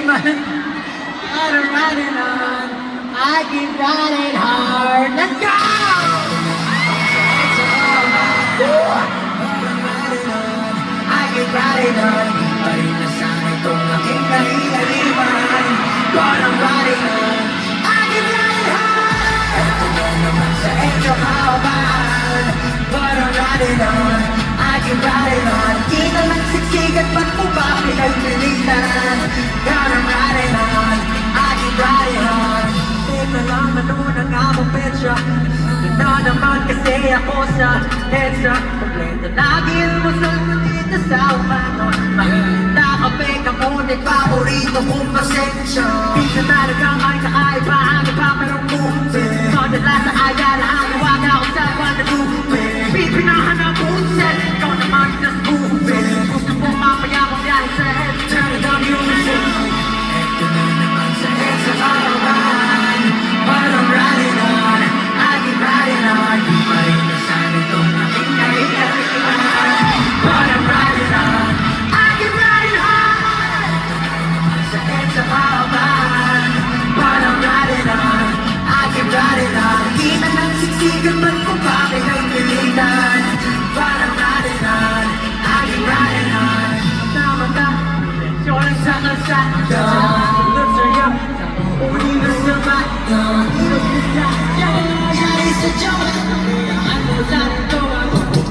man. But I'm riding on, I keep riding hard. Let's go! I keep riding on, di pa rin nasanay itong aking kahihaliman. But I'm riding on, I keep riding hard. Ito na naman sa edge of our band. But I'm riding on, I keep riding on. Di na nagsiksikat, ba't mo ba pinagpilitan? But I'm riding on, I keep riding on. Di na lang nanon ang among petsa. Ito naman kasi ako sa EDSA. Kompleto laging musol ko dito sa umanon. Mahilig na kape, kamunin, paborito kong pasensya. Bisa talagang ay kakaiba ang ipaparong buti. Madalas sa ayala ang iwag ako sa Guadalupe. Pipinahan ang punset, ikaw naman just move it. Gusto mo mamaya kong biyahe sa head, turn it up yung machine. Ito na naman sa EDSA karawan. But I'm riding on, I keep riding on. Di pa rin nasanay itong aking kahihaliman. But I'm riding on, I keep riding on. Sa EDSA karawan. But I'm riding on, I keep riding on. Di na nagsiksikan, ba't ko pa pinagpilitan? But I'm riding on, I keep riding on. Tama ka, diretsyo lang sa kalsada. Tulad sa'yo, sa uuling na sa bata. Yari sa Diyos, ang mo sa ito.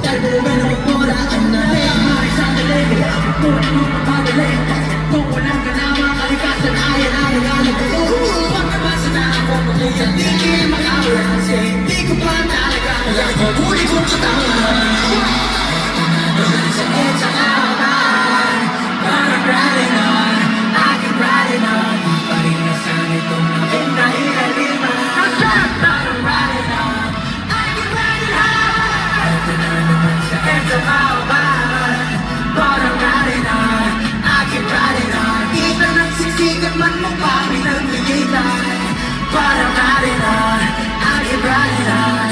Dahil buwan ang magmura ka na rin. Maray sa dalig, buwan mo mapadali. Kung walang ganawa, kalikasan ay ang nangalag. Huwag na basa na ako, magkaya di kayo makawala. Kasi hindi ko pa talaga alam kung huli kong sa tama. Sa EDSA karawan. But I'm riding on, I keep riding on. Di pa rin nasanay itong aking kahihaliman. But I'm riding on, I keep riding on. Ito na naman sa EDSA karawan. But I'm riding on, I keep riding on. Di na nagsiksikan, man mo pa pinagpilitan. But I'm riding on, I keep riding on.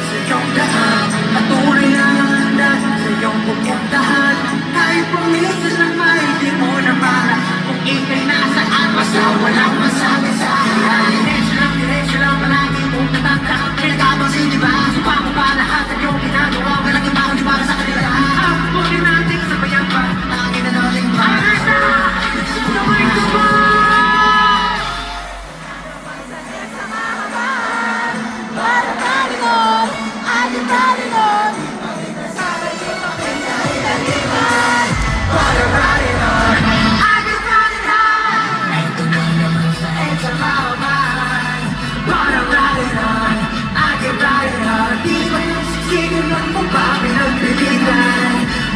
Sa iyong daan, patuloy na landas. Sa iyong pupuntahan, kahit pumilis lang may di mo na mara. Kung ika'y nasaan, basta walang masabi sa akin. Diretsyo lang palagi mong tatandaan. Pinagkapansin, di ba? Supa mo pa lahat ang iyong ginagawa. Walang iba kundi para sa kanila. Huwagin natin sabayan pa, lagi na natin ba? Arisa! Sabay ko ba? But I'm riding on, I keep riding on. But I'm riding on, I keep riding on. Ito na naman sa EDSA karawan. But I'm riding on, I keep riding on. Di ba yung siksikan, ba't mo pa pinagpilitan?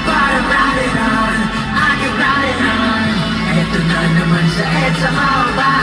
But I'm riding on, I keep riding on. Ito na naman sa EDSA karawan.